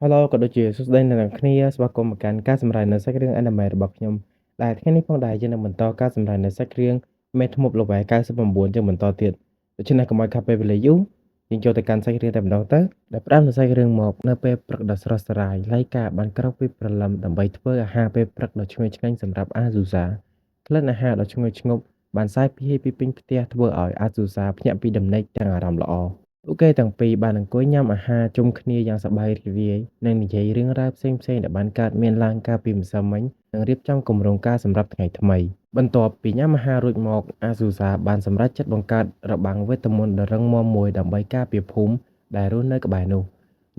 Hello ក៏ដូចជាសួស្តីអ្នកទាំងគ្នាស្វាគមន៍មកកាន់ការសម្ដែងនៅសាច់រឿង Anime របស់ខ្ញុំដែលថ្ងៃនេះផងដែរយើងនឹងបន្តការសម្ដែងនៅសាច់រឿងមេធ្មប់ល្វែ99ជាបន្តទៀតដូច្នេះកុំឲ្យខាតពេលវេលាយូរយើងចូលទៅកាន់សាច់រឿងតែម្ដងទៅដែលផ្ដើមនៅសាច់រឿងមកនៅពេលព្រឹកដ៏ស្រស់ស្រាយឡៃកាបានក្រោកពីព្រលឹមដើម្បីធ្វើអាហារពេលព្រឹកដ៏ឈ្ងុយឆ្ងាញ់សម្រាប់អាស៊ូសាក្លិនអាហារដ៏ឈ្ងុយឈ្ងប់បានសាយភាយពីពេញផ្ទះធ្វើឲ្យអាស៊ូសាភ្ញាក់ពីដំណេកទាំងអារម្មណ៍ល្អ ពួកគេទាំងពីរបានអង្គុយញ៉ាំអាហារជុំគ្នាយ៉ាងសប្បាយរីករាយនិងនិយាយរឿងរ៉ាវផ្សេងៗដែលបានកើតមានឡើងកាលពីម្សិលមិញនិងរៀបចំគម្រោងការសម្រាប់ថ្ងៃថ្មីបន្ទាប់ពីញ៉ាំអាហាររួចមកអាស៊ូសាបានសម្រេចចិត្តបង្កើតរបាំងវេទមន្តដ៏រឹងមាំមួយដើម្បីការពារភូមិដែលរស់នៅក្បែរនោះ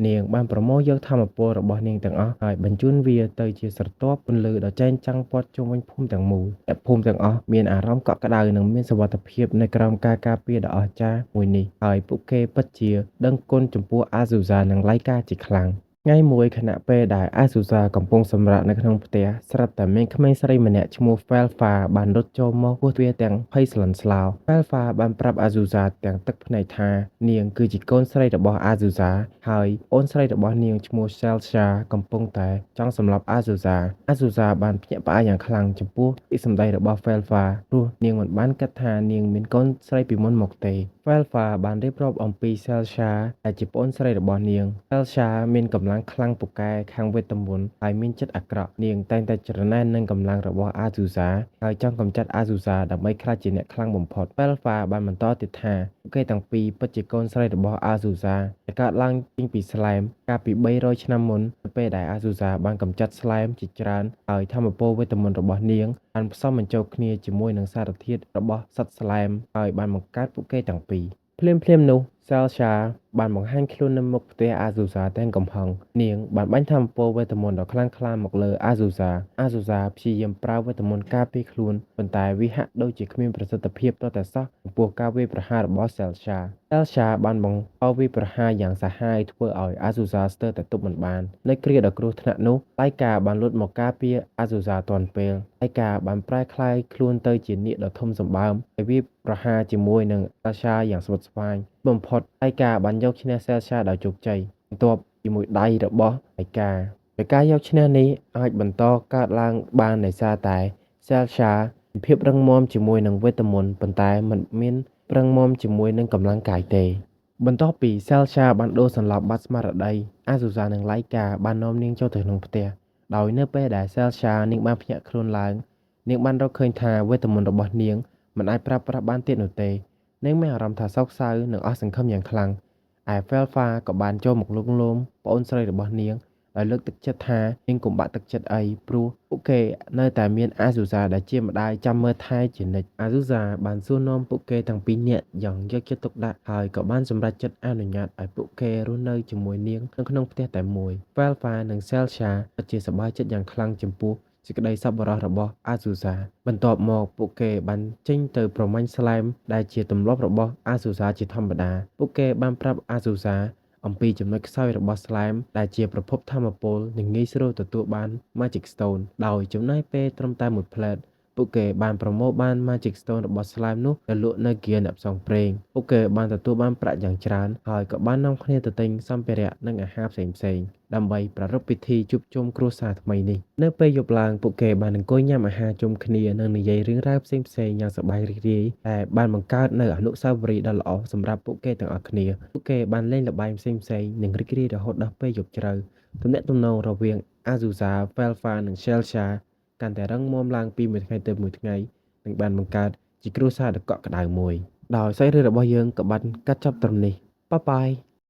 នាងបានប្រមូលយកថាមពលរបស់នាងទាំងអស់ហើយបញ្ជូនវាទៅជាស្រទាប់ពន្លឺដ៏ចែងចាំងព័ទ្ធជុំវិញភូមិទាំងមូលតែភូមិទាំងអស់មានអារម្មណ៍កក់ក្ដៅនិងមានសុវត្ថិភាពនៅក្រោមការការពារដ៏អស្ចារ្យមួយនេះហើយពួកគេពិតជាដឹងគុណចំពោះអាស៊ូសានិងឡៃកាជាខ្លាំងថ្ងៃមួយខណៈពេលដែលអាស៊ូសាកំពុងសម្រាកនៅក្នុងផ្ទះស្រាប់តែមានក្មេងស្រីម្នាក់ឈ្មោះ Felfa បានរត់ចូលមកគោះទ្វារទាំងភ័យស្លន់ស្លោ Felfa បានប្រាប់អាស៊ូសាទាំងទឹកភ្នែកថានាងគឺជាកូនស្រីរបស់អាស៊ូសាហើយអូនស្រីរបស់នាងឈ្មោះ Celsha កំពុងតែចង់សម្លាប់អាស៊ូសាបានភ្ញាក់ផ្អើលយ៉ាងខ្លាំងចំពោះពាក្យសម្ដីរបស់ Felfa ព្រោះនាងមិនបានគិតថានាងមានកូនស្រីពីមុនមកទេ Felfa បានរៀបរាប់អំពី Celsha ដែលជាប្អូនស្រីរបស់នាង Celsha មានកម្លាំងខ្លាំងពូកែខាងវេទមន្តហើយមានចិត្តអាក្រក់នាងតែងតែច្រណែននឹងកម្លាំងរបស់អាស៊ូសាហើយចង់កម្ចាត់អាស៊ូសាដើម្បីក្លាយជាអ្នកខ្លាំងបំផុត Felfa បានបន្តទៀតថាពួកគេទាំងពីរពិតជាកូនស្រីរបស់អាស៊ូសាដែលកើតឡើងចេញពីស្លែមកាលពី300ឆ្នាំមុននៅពេលដែលអាស៊ូសាបានកម្ចាត់ស្លែមជាច្រើនហើយថាមពលវេទមន្តរបស់នាងបានផ្សំបញ្ចូលគ្នាជាមួយនឹងសារធាតុរបស់សត្វស្លែមហើយបានបង្កើតពួកគេទាំងពីរភ្លាមៗនោះ Celsha បានបង្ហាញខ្លួននៅមុខផ្ទះអាស៊ូសាទាំងកំហឹងនាងបានបាញ់ថាមពលវេទមន្តដ៏ខ្លាំងក្លាមកលើអាស៊ូសាព្យាយាមប្រើវេទមន្តការពារខ្លួនប៉ុន្តែវាហាក់ដូចជាគ្មានប្រសិទ្ធភាពទាល់តែសោះចំពោះការវាយប្រហាររបស់ Celsha បានបង្កវាយប្រហារយ៉ាងសាហាវធ្វើឲ្យអាស៊ូសាស្ទើរតែទប់មិនបាននៅគ្រាដ៏គ្រោះថ្នាក់នោះឡៃកាបានលួចមកការពារអាស៊ូសាទាន់ពេលឡៃកាបានប្រែក្លាយខ្លួនទៅជានាគដ៏ធំសម្បើមហើយវាយប្រហារជាមួយនឹង Celsha យ៉ាងស្វិតស្វាញបំផុតឡៃកាបានយកឈ្នះ Celsha ដោយជោគជ័យបន្ទាប់ជាមួយដៃរបស់ឡៃកាដោយការយកឈ្នះនេះអាចបន្តកើតឡើងបានដោយសារតែ Celsha មានភាពរឹងមាំជាមួយនឹងវេទមន្តប៉ុន្តែមិនមានរឹងមាំជាមួយនឹងកម្លាំងកាយទេបន្ទាប់ពី Celsha បានដួលសន្លប់បាត់ស្មារតីអាស៊ូសានិងឡៃកាបាននាំនាងចូលទៅក្នុងផ្ទះដោយនៅពេលដែល Celsha នាងបានភ្ញាក់ខ្លួនឡើងនាងបានរកឃើញថាវេទមន្តរបស់នាងមិនអាចប្រើប្រាស់បានទៀតនោះទេនាងមានអារម្មណ៍ថាសោកសៅនិងអស់សង្ឃឹមយ៉ាងខ្លាំងឯ Felfa ក៏បានចូលមកលួងលោមប្អូនស្រីរបស់នាងដោយលើកទឹកចិត្តថានាងកុំបាក់ទឹកចិត្តអីព្រោះពួកគេនៅតែមានអាស៊ូសាដែលជាម្ដាយចាំមើលថែជានិច្ចអាស៊ូសាបានសួរនាំពួកគេទាំងពីរនាក់យ៉ាងយកចិត្តទុកដាក់ហើយក៏បានសម្រេចចិត្តអនុញ្ញាតឲ្យពួកគេរស់នៅជាមួយនាងនៅក្នុងផ្ទះតែមួយ Felfa និង Celsha ពិតជាសប្បាយចិត្តយ៉ាងខ្លាំងចំពោះសេចក្តីសប្បុរសរបស់អាស៊ូសាបន្ទាប់មកពួកគេបានចេញទៅប្រមាញ់ស្លែមដែលជាទម្លាប់របស់អាស៊ូសាជាធម្មតាពួកគេបានប្រាប់អាស៊ូសាអំពីចំណុចខ្សោយរបស់ស្លែមដែលជាប្រភពថាមពលនិងងាយស្រួលទទួលបាន Magic Stone ដោយចំណាយពេលត្រឹមតែមួយផ្លែតពួកគេបានប្រមូលបាន Magic Stone របស់ស្លែមនោះទៅលក់នៅគាអ្នកផ្សងព្រេងពួកគេបានទទួលបានប្រាក់យ៉ាងច្រើនហើយក៏បាននាំគ្នាទៅទិញសម្ភារៈនិងអាហារផ្សេងៗដើម្បីប្រារព្ធពិធីជួបជុំគ្រួសារថ្មីនេះនៅពេលយប់ឡើងពួកគេបានអង្គុយញ៉ាំអាហារជុំគ្នានិងនិយាយរឿងរ៉ាវផ្សេងៗយ៉ាងសប្បាយរីករាយដែលបានបង្កើតនូវអនុស្សាវរីយ៍ដ៏ល្អសម្រាប់ពួកគេទាំងអស់គ្នាពួកគេបានលេងល្បែងផ្សេងៗនិងរីករាយរហូតដល់ពេលយប់ជ្រៅទំនាក់ទំនងរវាងអាស៊ូសា Felfa និង Celsha កាន់តែរឹងមាំឡើងពីមួយថ្ងៃទៅមួយថ្ងៃនិងបានបង្កើតជាគ្រួសារដ៏កក់ក្ដៅមួយដោយសាច់រឿងរបស់យើងក៏បានកាត់ចប់ត្រឹមនេះបាយបាយ